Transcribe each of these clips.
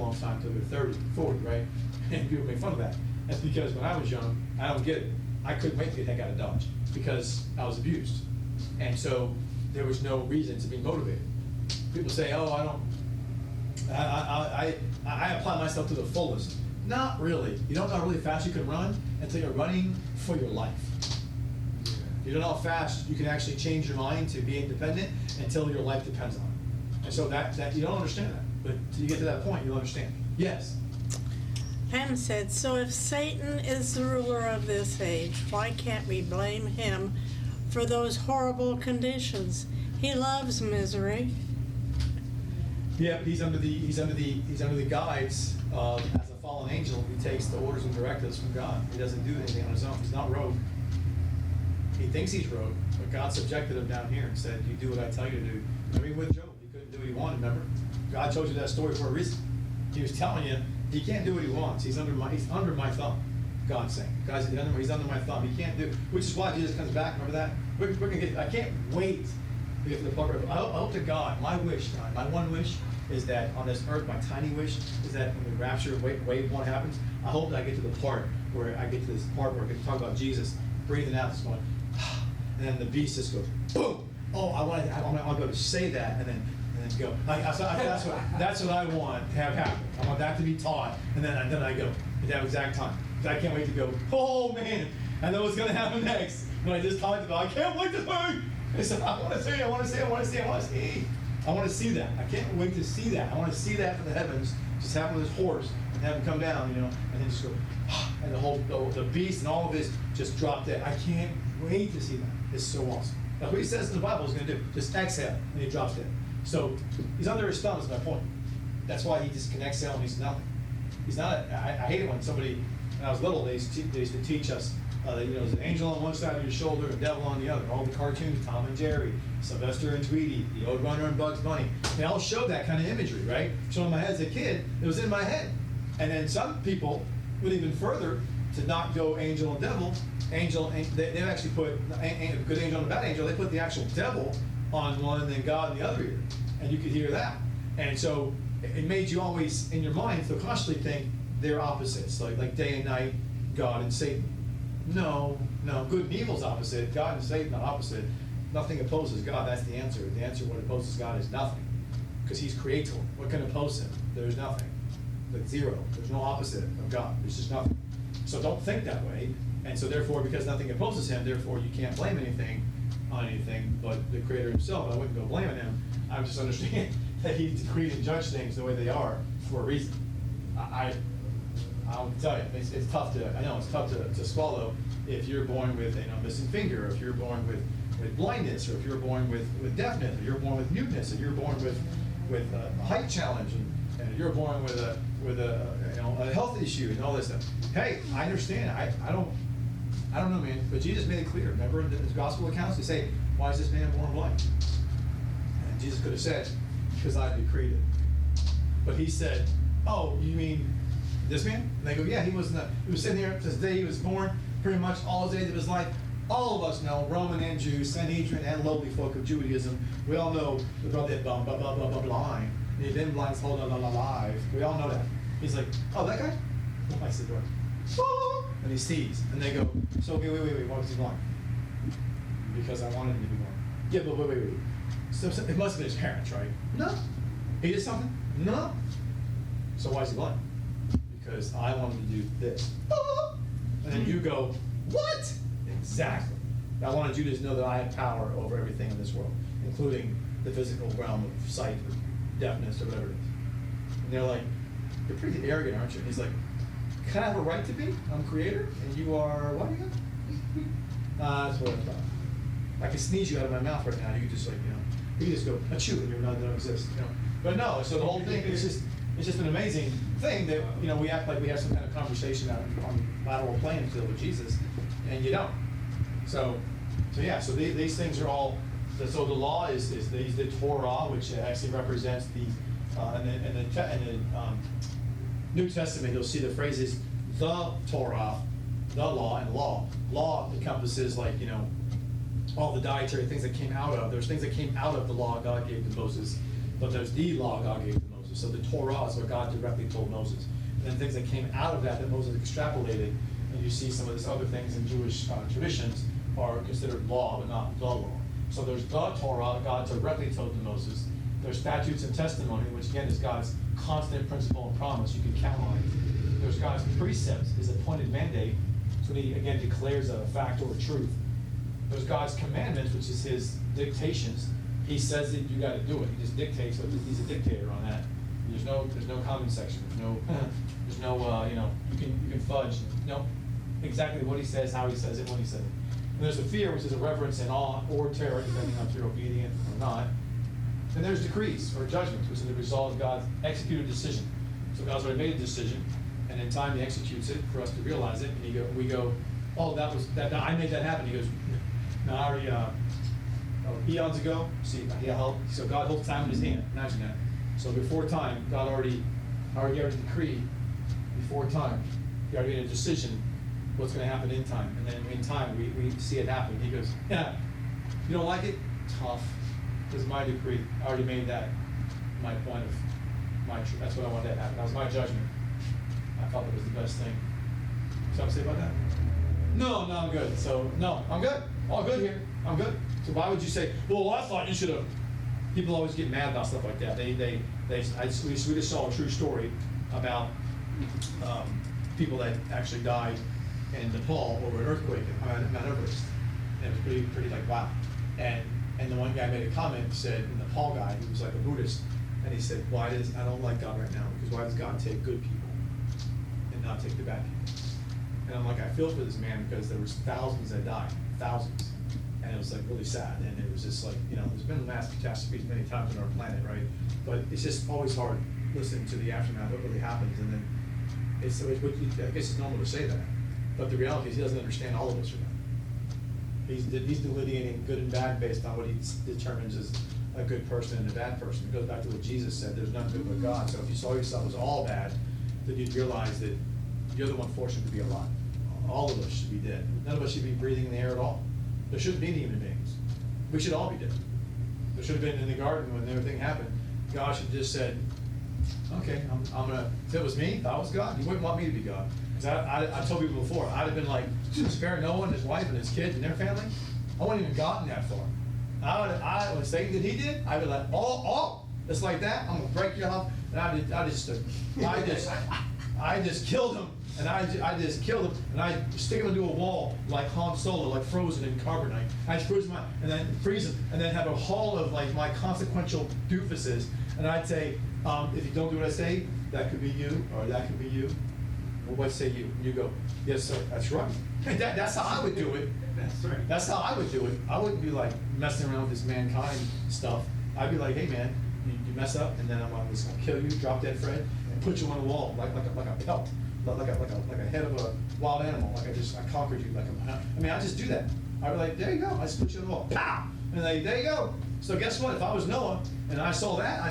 long time until they're 30, 40, right? And people make fun of that. That's because when I was young, I don't get it. I couldn't wait to get the heck out of Dodge because I was abused. And so there was no reason to be motivated. People say, oh, I apply myself to the fullest. Not really. You don't know how really fast you can run until you're running for your life. You don't know how fast you can actually change your mind to be independent until your life depends on it. And so that you don't understand that. But until you get to that point, you'll understand. Yes? Pam said, so if Satan is the ruler of this age, why can't we blame him for those horrible conditions? He loves misery. Yeah, but he's under the guise as a fallen angel. He takes the orders and directives from God. He doesn't do anything on his own. He's not rogue. He thinks he's rogue, but God subjected him down here and said, "You do what I tell you to do." I mean, with Job, he couldn't do what he wanted. Remember, God told you that story for a reason. He was telling you he can't do what he wants. He's under my thumb. God's saying, guys, he's under my thumb. He can't do. Which is why Jesus comes back. Remember that? We're gonna get. I can't wait to get to the part where I hope to God. My wish, God, my one wish is that on this earth, my tiny wish is that when the rapture wave one happens, I hope that I get to the part where I get to this part where I get to talk about Jesus breathing out this one, and then the beast just goes boom. Oh, I want to be able to say that and then go. That's what I want to have happen. I want that to be taught, and then I go at that exact time. I can't wait to go. Oh man, I know what's going to happen next. When I just talked about, I can't wait to see. I said, I want to see. I want to see. I want to see. I want to see. I want to see that. I can't wait to see that. I want to see that from the heavens, just happen with this horse and have him come down, and then just go, and the beast and all of this just drop dead. I can't wait to see that. It's so awesome. That's what he says in the Bible he's going to do. Just exhale, and he drops dead. So he's under his thumb is my point. That's why he just can exhale and he's nothing. He's not. I hate it when somebody. When I was little, they used to teach us. There's an angel on one side of your shoulder, a devil on the other. All the cartoons, Tom and Jerry, Sylvester and Tweety, the Old Runner and Bugs Bunny. They all showed that kind of imagery, right? So in my head as a kid, it was in my head. And then some people went even further to not go angel and devil. They actually put a good angel and a bad angel. They put the actual devil on one and then God in the other ear. And you could hear that. And so it made you always, in your mind, subconsciously think they're opposites, like day and night, God and Satan. No, good and evil's opposite. God and Satan are opposite. Nothing opposes God. That's the answer. The answer what opposes God is nothing, because he's creator. What can oppose him? There's nothing. Like zero. There's no opposite of God. There's just nothing. So don't think that way. And so therefore, because nothing opposes him, therefore you can't blame anything on anything but the creator himself. I wouldn't go blaming him. I would just understand that he decreed and judged things the way they are for a reason. I'll tell you, it's tough to. I know it's tough to swallow if you're born with a missing finger, or if you're born with blindness, or if you're born with deafness, or you're born with muteness, or you're born with a height challenge, and you're born with a health issue and all this stuff. Hey, I understand. I don't know, man. But Jesus made it clear. Remember in his gospel accounts, they say, "Why is this man born blind?" And Jesus could have said, "Because I decreed it." But he said, "Oh, you mean this man?" And they go, "Yeah, he was sitting here this day he was born, pretty much all his days of his life." All of us know, Roman and Jew, Sanhedrin and lowly folk of Judaism, we all know the brother blind. And he's been blind his whole life. We all know that. He's like, "Oh, that guy?" I said, "Right." And he sees. And they go, "So wait, why was he blind?" "Because I wanted him to be blind." "Yeah, but wait. So it must have been his parents, right?" "No." "He did something?" "No." "So why is he blind?" "Because I wanted to do this." And then you go, "What?" "Exactly. I wanted you to know that I have power over everything in this world, including the physical realm of sight or deafness or whatever it is." And they're like, "You're pretty arrogant, aren't you?" And he's like, "Can I have a right to be? I'm creator, and you are what again?" That's what I thought. I could sneeze you out of my mouth right now. You could just you could just go achoo, and you're not going to exist, But no. So the whole thing is just an amazing thing that we act like we have some kind of conversation on lateral playing field with Jesus, and you don't. So these things are all. So the law is the Torah, which actually represents the in the New Testament. You'll see the phrases the Torah, the law, and law. Law encompasses all the dietary things that came out of. There's things that came out of the law God gave to Moses, but there's the law God gave to Moses. So the Torah is what God directly told Moses. And then things that came out of that Moses extrapolated, and you see some of these other things in Jewish traditions are considered law, but not the law. So there's the Torah, God directly told to Moses. There's statutes and testimony, which again is God's constant principle and promise. You can count on it. There's God's precepts, his appointed mandate. So he again declares a fact or a truth. There's God's commandments, which is his dictations. He says that you got to do it. He just dictates. So he's a dictator on that. There's no comment section. There's no you can fudge. No, exactly what he says, how he says it, when he says it. And there's a fear, which is a reverence and awe or terror, depending on if you're obedient or not. And there's decrees or judgments, which are the result of God's executed decision. So God's already made a decision, and in time he executes it for us to realize it. And we go, oh, that I made that happen. He goes, no, I already eons ago. See, so God holds time in his hand. Imagine that. So before time, God already a decree. Before time, he already made a decision what's going to happen in time. And then in time, we see it happen. He goes, yeah, you don't like it? Tough. This is my decree. I already made that my point of my truth. That's what I wanted to happen. That was my judgment. I thought that was the best thing. Something to say about that? No, I'm good. So, no, I'm good. All good here. I'm good. So why would you say, well, I thought you should have. People always get mad about stuff like that. We just saw a true story about people that actually died in Nepal over an earthquake in Mount Everest. And it was pretty like, wow. And the one guy made a comment, said, the Nepal guy, he was like a Buddhist, and he said, I don't like God right now, because why does God take good people and not take the bad people? And I'm like, I feel for this man, because there was thousands that died, thousands. And it was like really sad, and it was just like, there's been mass catastrophes many times on our planet, right? But it's just always hard listening to the aftermath, what really happens, and then I guess it's normal to say that. But the reality is he doesn't understand all of us right now. He's delineating good and bad based on what he determines as a good person and a bad person. It goes back to what Jesus said, there's none good but God. So if you saw yourself as all bad, then you'd realize that you're the one fortunate to be alive. All of us should be dead. None of us should be breathing in the air at all. There shouldn't be any human beings. We should all be dead. There should have been in the garden when everything happened. God should have just said, okay, I'm gonna, if it was me, if I was God, you wouldn't want me to be God. Because I told people before, I'd have been like, spare Noah and his wife and his kids and their family. I wouldn't even gotten that far. When Satan did, he did, I'd be like, oh, just like that, I'm gonna break your house. And I just killed him. And I just killed him, and I stick him into a wall like Han Solo, like frozen in carbonite. I freeze him, and then freeze him, and then have a hall of like my consequential doofuses. And I'd say, if you don't do what I say, that could be you, or that could be you. Well, what say you? And you go, yes, sir. That's right. That's how I would do it. That's right. That's how I would do it. I wouldn't be like messing around with this mankind stuff. I'd be like, hey man, you mess up, and then I'm just gonna kill you, drop dead Fred, and put you on a wall like a pelt. Like a head of a wild animal, like I conquered you, I just do that. I'd be like, there you go, I just put you on the wall, pow! And like, there you go. So guess what, if I was Noah, and I saw that,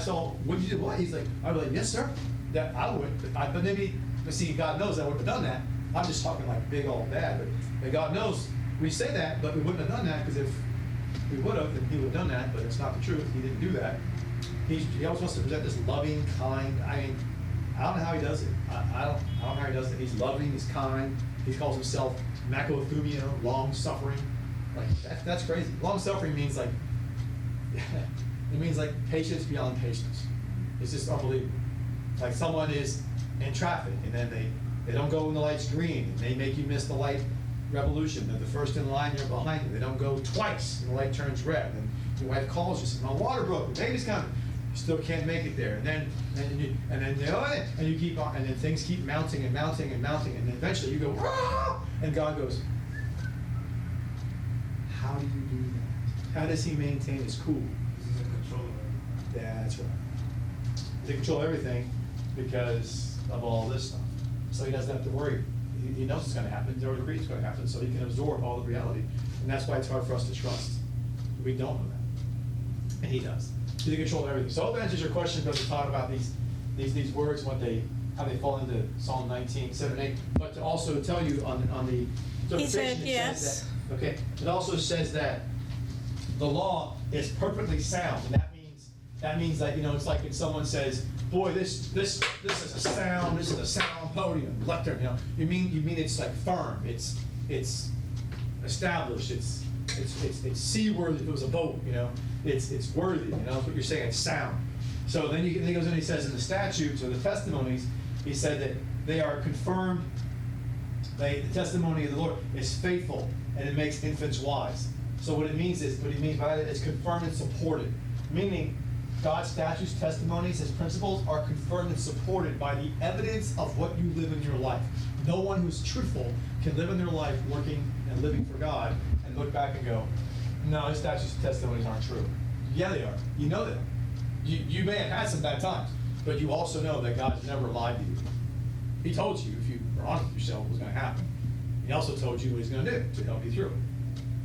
what'd you do, what? He's like, I'd be like, yes sir, that I would, but maybe, see, God knows I wouldn't have done that. I'm just talking like big old bad, but God knows we say that, but we wouldn't have done that, because if we would have, then he would have done that, but it's not the truth, he didn't do that. He always wants to present this loving, kind, I don't know how he does it. I don't know how he does it. He's loving, he's kind. He calls himself Makothumia, long-suffering. Like, that's crazy. Long-suffering means like, it means like patience beyond patience. It's just unbelievable. Like someone is in traffic, and then they don't go when the light's green, and they make you miss the light revolution. They're the first in line, you're behind them. They don't go twice, and the light turns red. And your wife calls you, says, my water broke, the baby's coming. Still can't make it there, and then you keep on, and then things keep mounting and mounting and mounting, and then eventually you go, Wah! And God goes, how do you do that? How does he maintain his cool? He's in control of it. That's right. He control everything because of all this stuff, so he doesn't have to worry. He knows it's going to happen. He already agrees it's going to happen, so he can absorb all the reality, and that's why it's hard for us to trust. We don't know that, and he does. He's in control of everything. So I hope that answers your question, because we talk about these words, how they fall into Psalm 19, 7, 8. But to also tell you on the interpretation, He said it yes. says that, okay, it also says that the law is perfectly sound, and that means That means that, it's like if someone says, boy, this is a sound podium, lectern, you mean it's like firm, it's established, it's seaworthy if it was a boat, it's worthy, that's what you're saying, it's sound. So then he goes in and he says in the statutes or the testimonies, he said that they are confirmed, the testimony of the Lord is faithful and it makes infants wise. So what he means by that is confirmed and supported, meaning God's statutes, testimonies, his principles are confirmed and supported by the evidence of what you live in your life. No one who's truthful can live in their life working and living for God and look back and go, no, his statutes and testimonies aren't true. Yeah, they are. You know that. You may have had some bad times, but you also know that God's never lied to you. He told you, if you were honest with yourself, what was going to happen. He also told you what he's going to do to help you through it.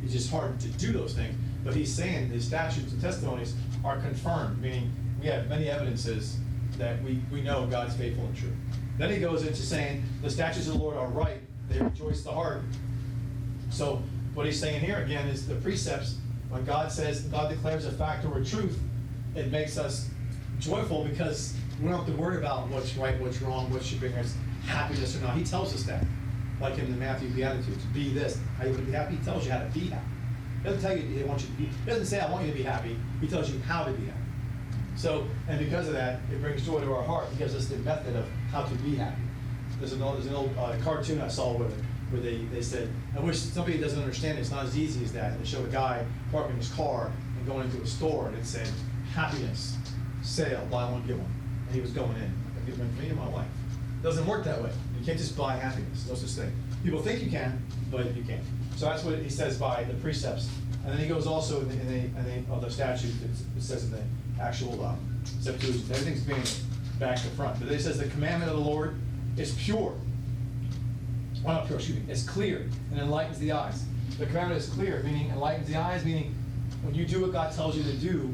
It's just hard to do those things, but he's saying his statutes and testimonies are confirmed, meaning we have many evidences that we know God's faithful and true. Then he goes into saying the statutes of the Lord are right, they rejoice the heart. So what he's saying here again is the precepts, when God declares a fact or a truth, it makes us joyful because we don't have to worry about what's right, what's wrong, what should bring us happiness or not. He tells us that. Like in the Matthew Beatitudes, be this. How you want to be happy? He tells you how to be happy. He doesn't tell you he wants you to be. He doesn't say I want you to be happy. He tells you how to be happy. So, and because of that, it brings joy to our heart. He gives us the method of how to be happy. There's an old cartoon I saw where they said, I wish somebody doesn't understand it. It's not as easy as that. They showed a guy parking his car and going into a store, and it said, happiness, sale, buy one, get one. And he was going in. I've given me and my wife. It doesn't work that way. You can't just buy happiness. No such thing. People think you can, but you can't. So that's what he says by the precepts. And then he goes also in the other statute, it says in the actual Septuagint, everything's being back to front. But then he says the commandment of the Lord is pure. Well, not pure, excuse me. It's clear and enlightens the eyes. The commandment is clear, meaning enlightens the eyes, meaning when you do what God tells you to do,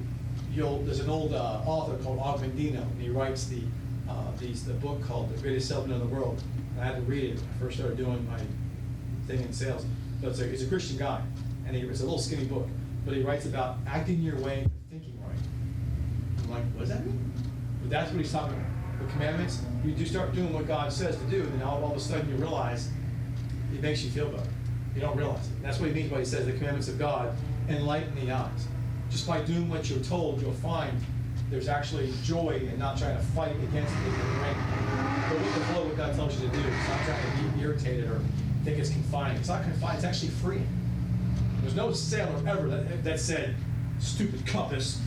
there's an old author called Augmendino, and he writes the book called The Greatest Salesman in the World. And I had to read it when I first started doing my thing in sales. But it's a Christian guy, and it's a little skinny book, but he writes about acting your way into thinking right. I'm like, what does that mean? But that's what he's talking about. The commandments, you do start doing what God says to do, and then all of a sudden you realize it makes you feel better. You don't realize it. That's what he means when he says the commandments of God enlighten the eyes. Just by doing what you're told, you'll find there's actually joy in not trying to fight against it in the rain. But with the flow of what God tells you to do, it's not trying to be irritated or think it's confining. It's not confining, it's actually freeing. There's no sailor ever that said, stupid compass,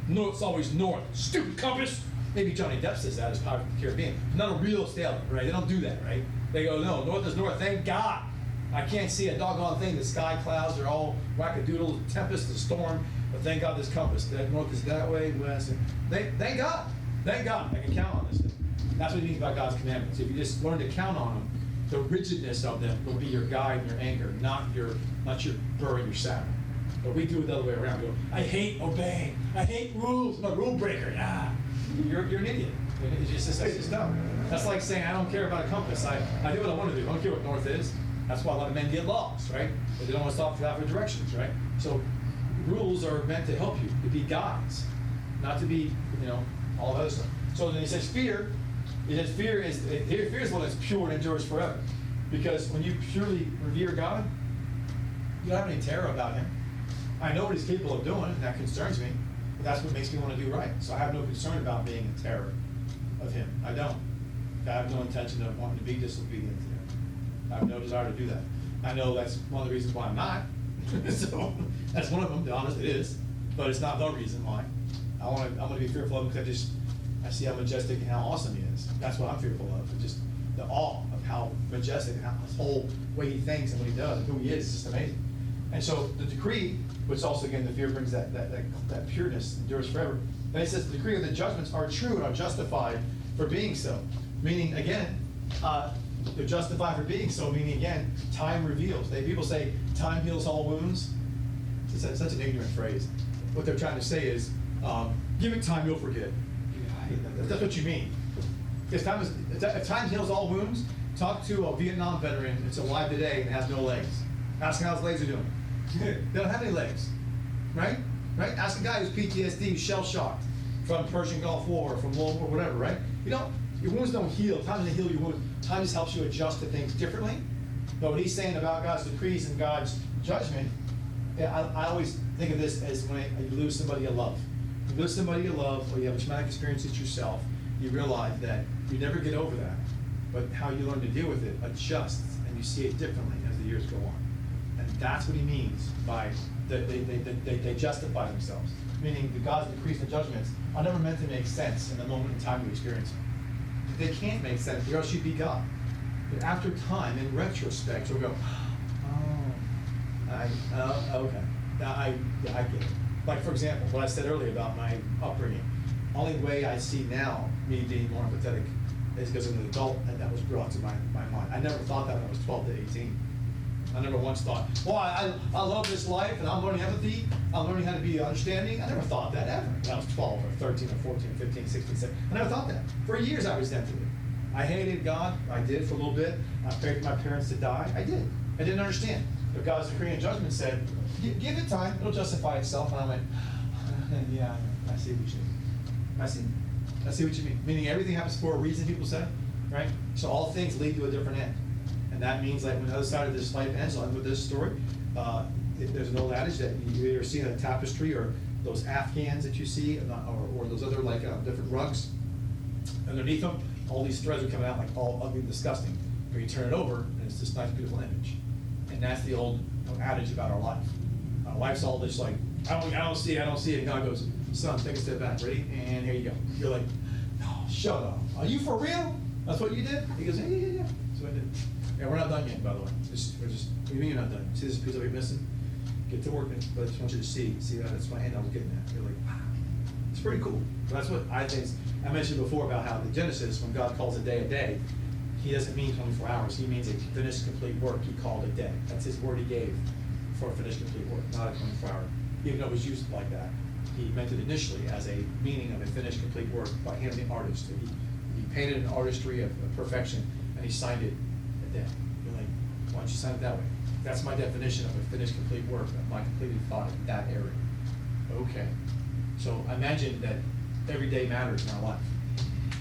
north's always north, stupid compass. Maybe Johnny Depp says that as Pirates of the Caribbean. Not a real sailor, right? They don't do that, right? They go, no, north is north, thank God. I can't see a doggone thing. The sky clouds are all wackadoodle, tempest, and storm, but thank God this compass. That north is that way, west. Thank God. Thank God. I can count on this thing. That's what he means by God's commandments. If you just learn to count on them, the rigidness of them will be your guide and your anchor, not your burr and your saddle. But we do it the other way around. We go, I hate obeying. I hate rules. I'm a rule breaker. Ah, you're an idiot. It's just dumb. That's like saying I don't care about a compass. I do what I want to do. I don't care what north is. That's why a lot of men get lost, right? But they don't want to stop for directions, right? So rules are meant to help you, to be guides, not to be, all that other stuff. So then he says fear. He says fear is one that's pure and endures forever. Because when you purely revere God, you don't have any terror about him. I know what he's capable of doing, and that concerns me, but that's what makes me want to do right. So I have no concern about being in terror of him. I don't. I have no intention of wanting to be disobedient to him. I have no desire to do that. I know that's one of the reasons why I'm not. So that's one of them, to be honest, it is. But it's not the reason why. I'm going to be fearful of him because I see how majestic and how awesome he is. That's what I'm fearful of. Just the awe of how majestic and how his whole way he thinks and what he does and who he is just amazing. And so the decree, which also again the fear brings that pureness, endures forever. Then he says the decree of the judgments are true and are justified for being so. Meaning again, they're justified for being so, meaning again, time reveals. People say time heals all wounds. It's such an ignorant phrase. What they're trying to say is, give it time, you'll forget. That's what you mean. If time heals all wounds, talk to a Vietnam veteran that's alive today and has no legs. Ask him how his legs are doing. They don't have any legs, right? Ask a guy who's PTSD, who's shell-shocked from Persian Gulf War, from World War, whatever, right? Your wounds don't heal. Time doesn't heal your wounds. Time just helps you adjust to things differently. But what he's saying about God's decrees and God's judgment, I always think of this as when you lose somebody you love. You lose somebody you love, or you have a traumatic experience with yourself, you realize that you never get over that. But how you learn to deal with it adjusts, and you see it differently as the years go on. And that's what he means by they justify themselves. Meaning the God's decrees and judgments are never meant to make sense in the moment in time you experience them. They can't make sense, or else you'd be God. But after time, in retrospect, you'll go, okay, now I get it. Like, for example, what I said earlier about my upbringing. Only way I see now, me being more empathetic, is because I'm an adult, and that was brought to my mind. I never thought that when I was 12 to 18. I never once thought, well, I love this life, and I'm learning empathy, I'm learning how to be understanding. I never thought that ever when I was 12 or 13 or 14 or 15, 16, 17. I never thought that. For years I resented it. I hated God. I did for a little bit. I prayed for my parents to die. I did. I didn't understand. But God's decree and judgment said, give it time. It'll justify itself. And I went, yeah, I see what you mean. I see what you mean. Meaning everything happens for a reason, people say, right? So all things lead to a different end. And that means like when the other side of this life ends, I'll end with this story. There's an old adage that you either see in a tapestry or those Afghans that you see, or those other like different rugs. Underneath them, all these threads are coming out like all ugly and disgusting. But you turn it over, and it's this nice, beautiful image. And that's the old adage about our life. Our life's all this like, I don't see it. And God goes, son, take a step back, ready? And here you go. You're like, no, shut up. Are you for real? That's what you did? He goes, yeah. That's what I did. Yeah, we're not done yet, by the way. What do you mean you're not done? See this piece of it missing? Get to work, but I just want you to see that's my hand I was getting at. You're like, wow, it's pretty cool. That's what I think. I mentioned before about how the Genesis, when God calls a day, he doesn't mean 24 hours. He means a finished, complete work. He called a day. That's his word he gave for a finished, complete work, not a 24-hour. Even though it was used like that, he meant it initially as a meaning of a finished, complete work by him, the artist. He painted an artistry of perfection, and he signed it a day. You're like, why don't you sign it that way? That's my definition of a finished, complete work, of my completed thought in that area. Okay. So imagine that every day matters in our life,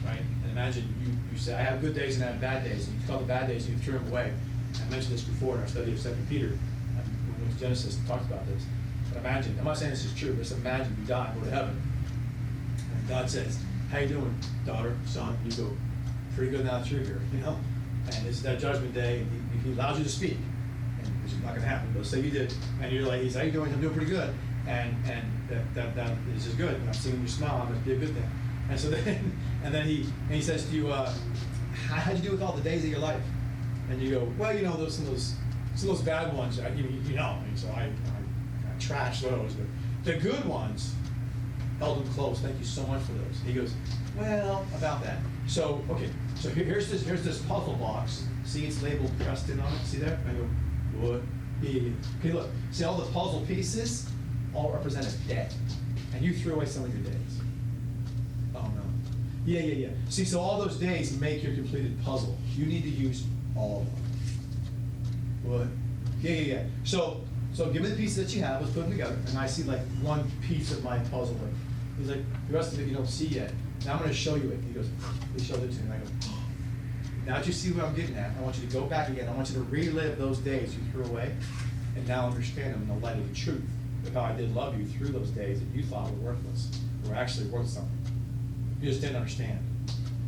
right? And imagine you say, I have good days and I have bad days, and you call the bad days and you threw them away. I mentioned this before in our study of 2 Peter, when we went to Genesis and talked about this. But imagine, I'm not saying this is true, but just imagine you die and go to heaven. And God says, how you doing, daughter, son? You go, pretty good now that you're here, you know? And it's that judgment day, and he allows you to speak, and which is not going to happen, but say you did, and you're like, he's, how you doing? I'm doing pretty good. And that is just good. And I'm seeing you smile, that must be a good thing. And so then he says to you, how'd you do with all the days of your life? And you go, well, some of those bad ones, so I trashed those. But the good ones, held them close. Thank you so much for those. He goes, well, about that. So, okay, so here's this puzzle box. See, it's labeled Preston on it. See that? I go, what? Yeah. Okay, look. See all the puzzle pieces? All represent a day. And you threw away some of your days. Oh, no. Yeah. See, so all those days make your completed puzzle. You need to use all of them. What? Yeah. So give me the pieces that you have. Let's put them together. And I see like one piece of my puzzle. He's like, the rest of it you don't see yet. Now I'm going to show you it. He goes, he showed it to me. And I go, now that you see what I'm getting at, I want you to go back again. I want you to relive those days you threw away and now understand them in the light of the truth of how I did love you through those days that you thought were worthless, were actually worth something. You just didn't understand.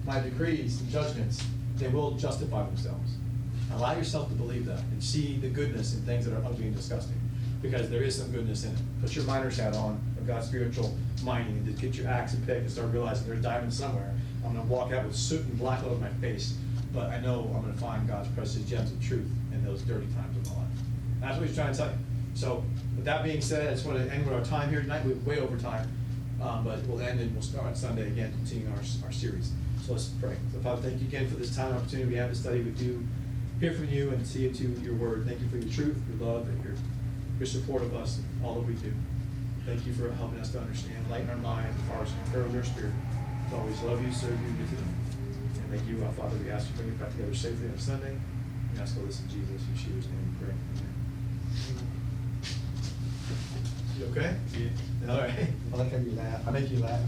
My decrees and judgments, they will justify themselves. Allow yourself to believe that and see the goodness in things that are ugly and disgusting, because there is some goodness in it. Put your miner's hat on of God's spiritual mining and just get your axe and pick and start realizing there's diamonds somewhere. I'm going to walk out with soot and black all over my face, but I know I'm going to find God's precious gems of truth in those dirty times of my life. And that's what he's trying to tell you. So with that being said, I just want to end with our time here tonight. We're way over time, but we'll end and we'll start Sunday again, continuing our series. So let's pray. So Father, thank you again for this time and opportunity we have to study with you, hear from you, and see into your word. Thank you for your truth, your love, and your support of us and all that we do. Thank you for helping us to understand, lighten our mind, encourage our spirit, to always love you, serve you, and get to know you. And thank you, Father, we ask you to bring it back together safely on Sunday. We ask all this in Jesus, Yeshua's name we pray. Amen. You okay? Yeah. All right. I like how you laugh. I make you laugh.